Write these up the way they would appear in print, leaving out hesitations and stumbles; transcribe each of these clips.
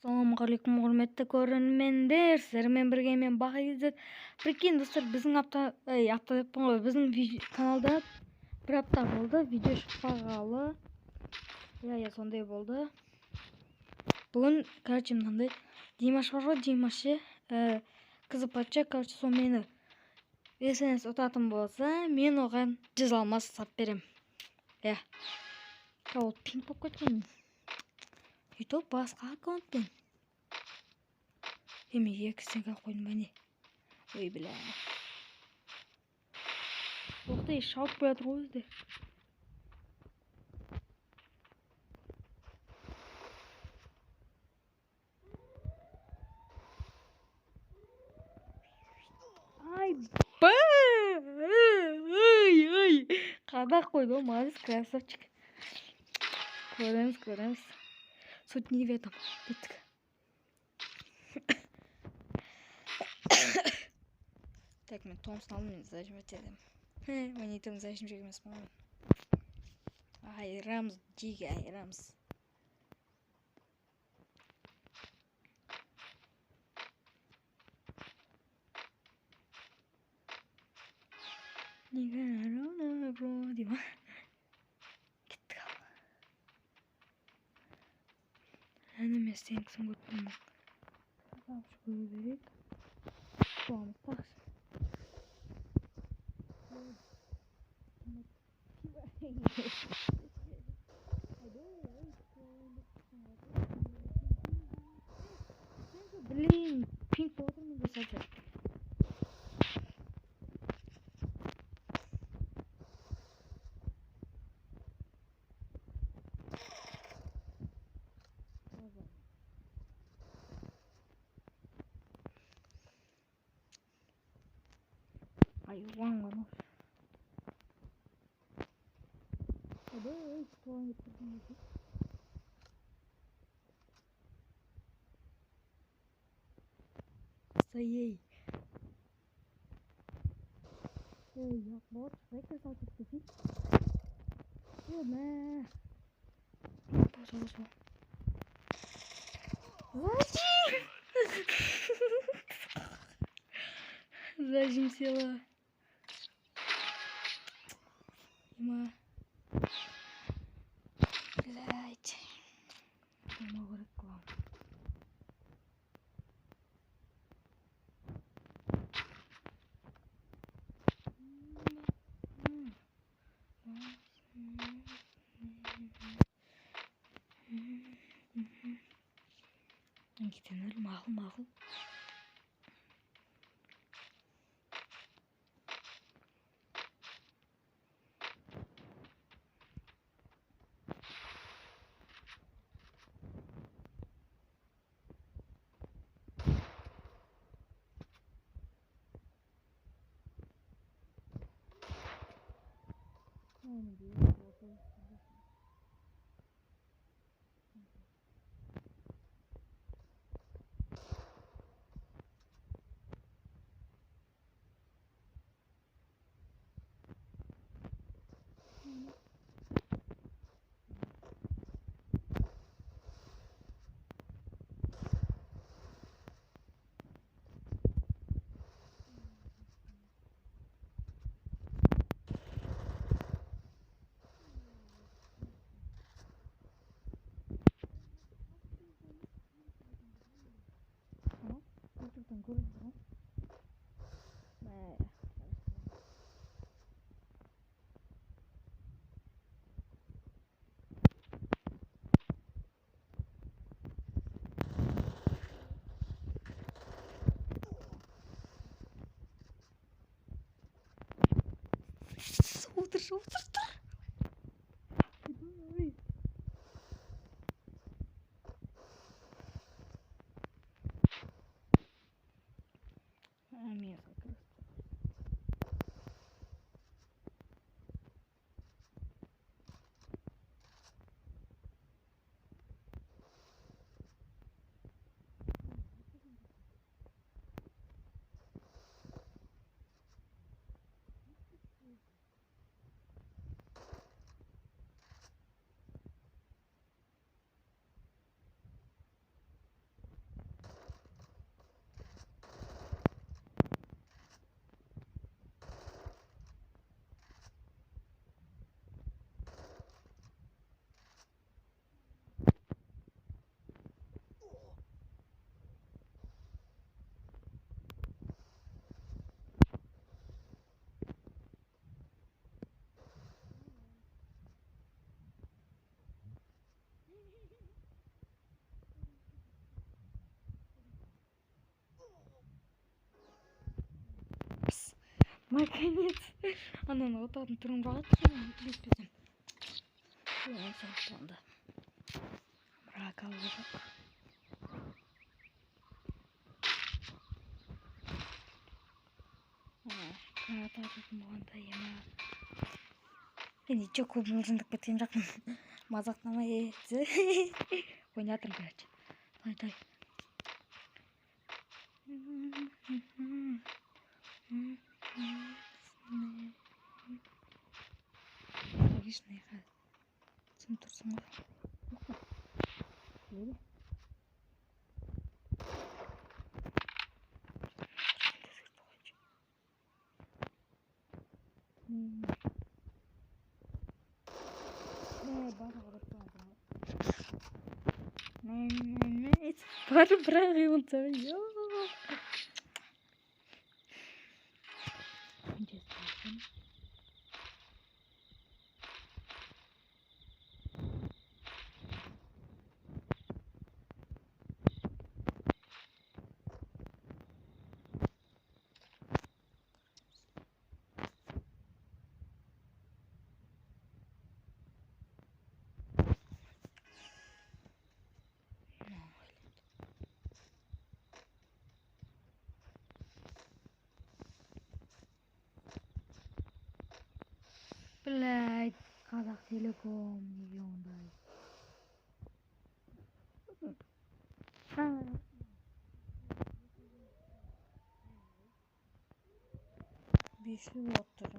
Assalamualaikum hurmatli ko'rермендер. Sizlerмен birге мен Бағизат. Прикинь, достар, біздің апта деппін ғой. Біздің каналда бір апта болды, видео шықпағалы. Я сондай болды. Бүгін, короче, мынандай Димаш бар ғой, Димаш қызы патша, короче, сол мені СНС ұтатын болса, мен оған 100 алмас сап берем. Ол пинг болып кеткен. Ютуб басқа аккаунтпен. Мен екісіге қойдым ба не? Ой, бля. Оқтай, шауып қоятыр ғой өзде. Ай, ба! Ой. Қадақ қойды ғой, молодец, красавчик. Көреміз. Суть не в этом. Беттік. Так, мен Томсын алдым, мен зажимать едім. Мониторын зажим жегемес маған. Айырамыз, жеге айырамыз. Неге бро, дейма. Кеттік ал. Әніме сенкісін көттім. Қапшы көру берек. Соғамыз тақшы. Блин, пинг отырмын жасады. Айуан ғана. Туған кетірген екен. Ей, як вот, швейка салты купить. Мә. Пожалуйста. Зажим села. Има. Блять. Не могу рекламу. Гитенер мағыл. Утыр. Наконец. Ананы отатын түрін бағат. Беспесем. Оған соңыптанды. Мрак алғызақ. Kanat atатын болғанда ема. Енді че көп жылжындық кеткен жақын. Мазақтама етті. Ойнатыр, короче. Тай. Логичный хат. Сен тұрсың ғой. Неге? Бар бірақ ұмытамын. Блядь, Қазақтелеком неге ондай? Бешлі отыр.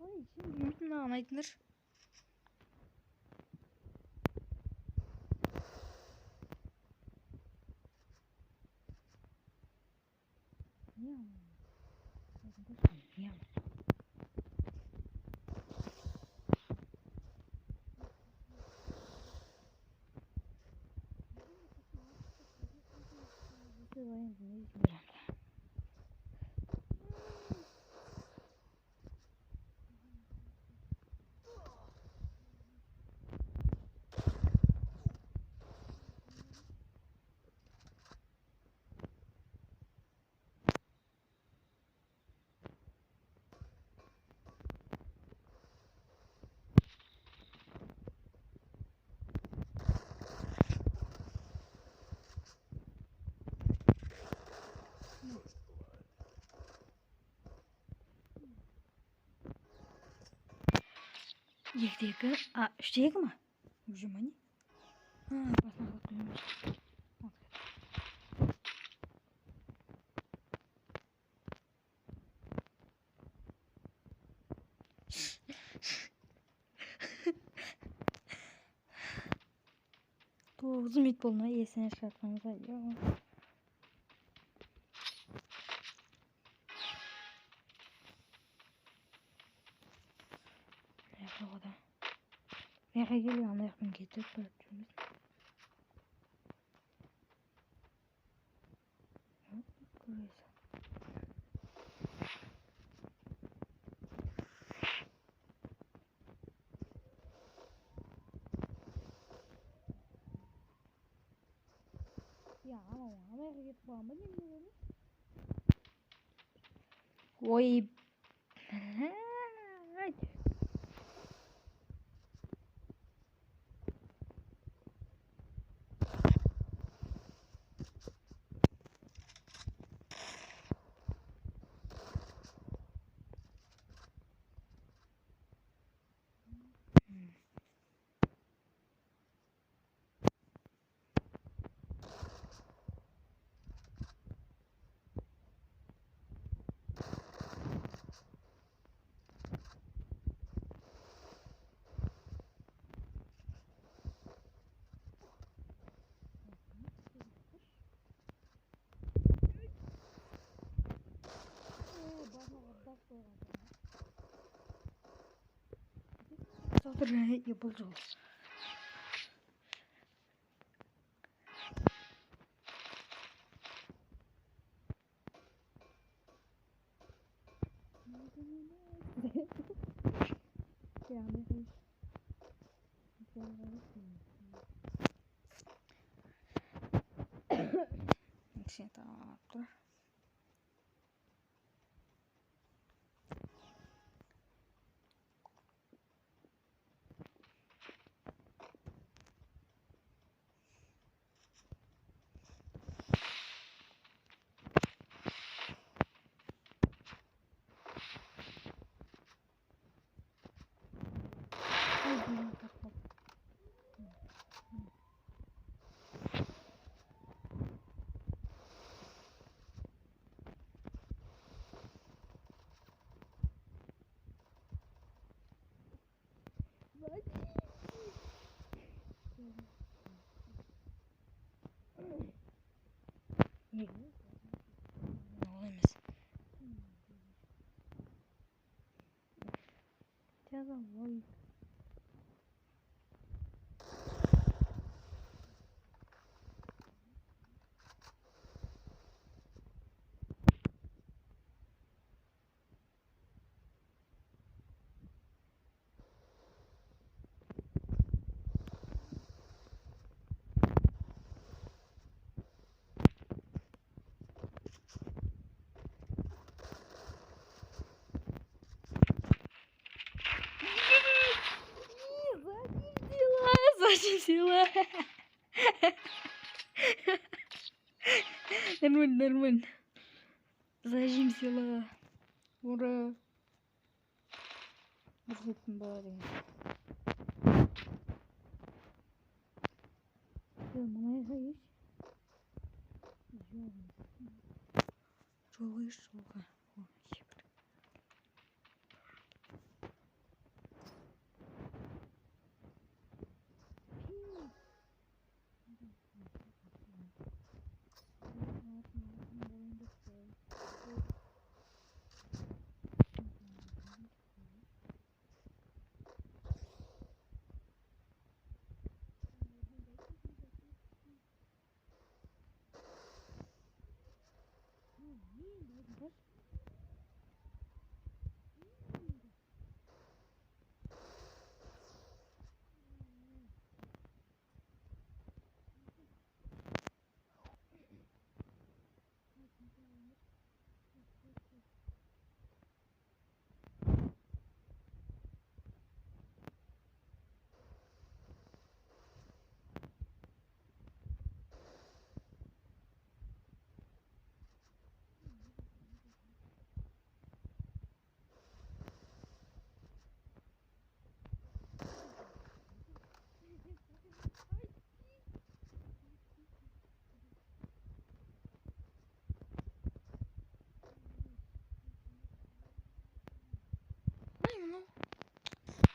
Ой, şimdi mümkün айтыңдар. Екідегі, үштегі ма? Уже ма не? Басына қойып Тоғыз минут болды ма? Есіне шығартқаныңызға. Яға келу анаяқпен кетіп барып жүрміз. Көресің. Ya ama кетіп қалған ба деймін. Ой. Dur бұл жол. Tamamdır. Olamaz. Vay. Зачем сила? Нормально. Зачем сила? Ура. Бұрғытын бар деген. Мұнайға еш? Жолға еш, жолға.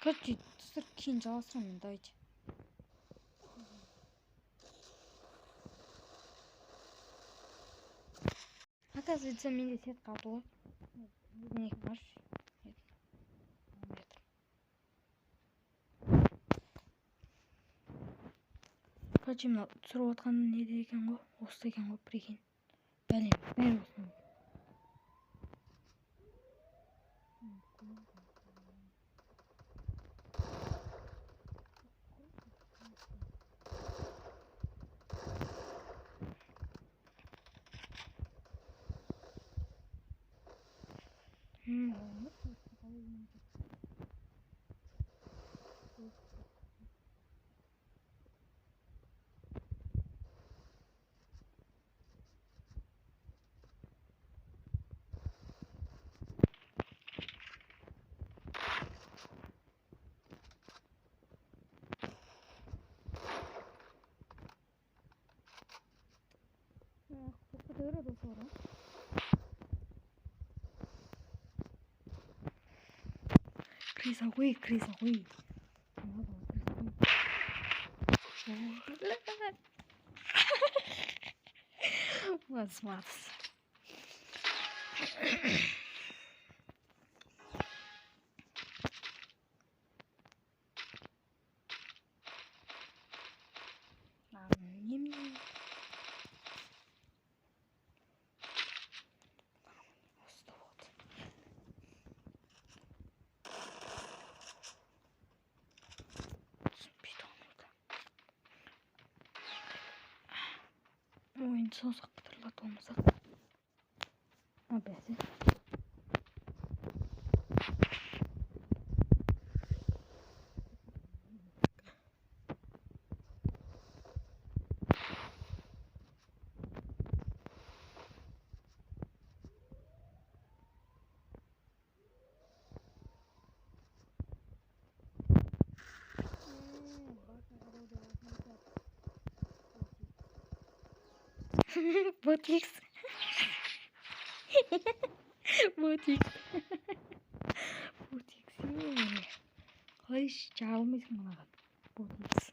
Короче, кейін жалғастырамын, давайте. Оказывается, менде сет қалды ғой. Не бар? Короче, мына түсіріп отқан не екен ғой? Осы екен ғой, прикинь. Бәлем, бәрі осы. Кадыры sonra. Крыса, ой, крыса, ой. Мас. саусақ қытырлатып болмаса. Бәсе. Ботикс. Ботикс. Ботикс. Қалай жаға алмайсың мынаған. Ботикс.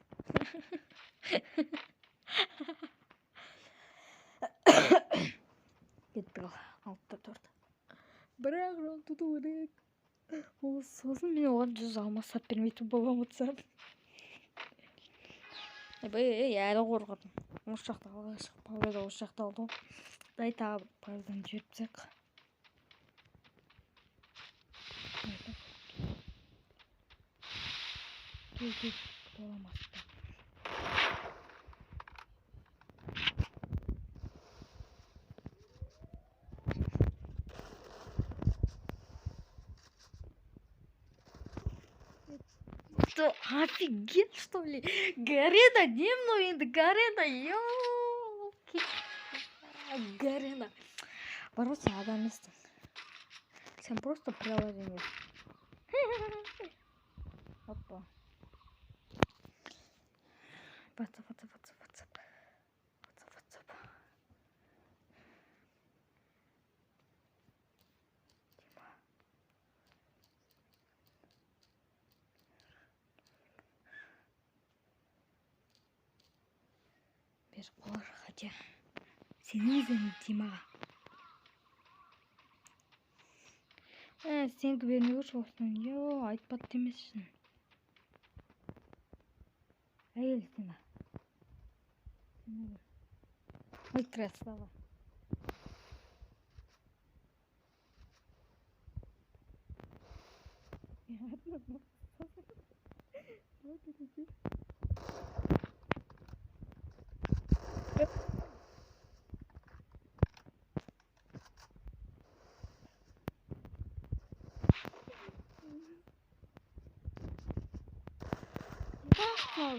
Кеттік ал. 6-4. Бірақ раунд тұту керек. Ол сосын мен оған 100 алмасап бермейтін болған ұтсам. Әлі қорқырдым. Осы жақта алға шығып, павлода осы жақта алды. Дай тағы павлодан жүріпсек. Кел, боламасты. Что, офигеть, что ли? Гарена, дневной енді Гарена, ёлки. Гарена. Бару сен адам еместің. Сен просто приложение. Опа. WhatsApp. Бер болар, хотя. Сені іздемейді Димаға. Сенікі бермей көрші осыдан. Айтпады демесшін. Әйел сені. Ой, красава.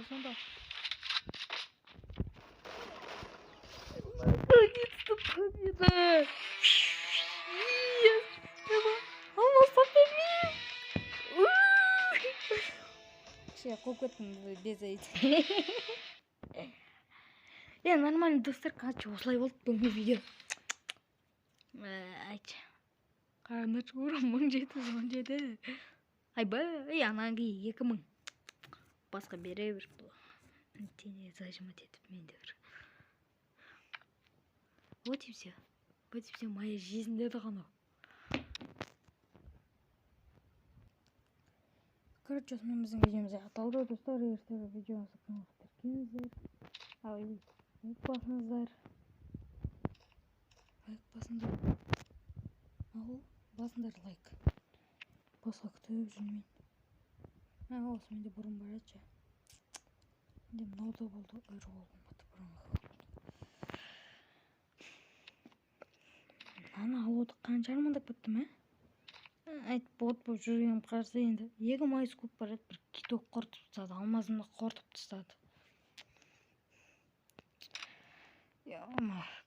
Сонда. Наконец-то победа! Yes! Алмасам бермеймін! Қойып кеттім без айт. Нормально достар, короче, осылай болды бүгінгі видео. Айтшы. Қарандар шығырым 1717. Айбай, анан кейін 2000. Басқа бере бер. Тени зажимать етіп менде бір. Вот и все. Моя жизнь деді ғана. Короче, осымен біздің видеомыз аяқталды. Достар, ертегі видеосы каналға тіркеліңіздер. Лайк басыңыздар. Басыңдар лайк. Басқа күтіп жүрмейін. Осымен де бұрын бар айтшы. Енді мынау да болды, ұры болмады бұрынғы. Мынаны алуды қанша армандап кеттім, Айтып болып жүргенім қарсы енді. 2 майыс көп барады, бір киток қортып тастады, алмазымды қортып тастады.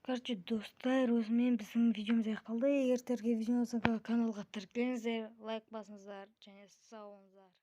Короче, достар, осымен біздің видеомыз аяқталды. Егер терге видеосы каналға тіркеліңіздер, лайк басыңыздар және сау болыңыздар.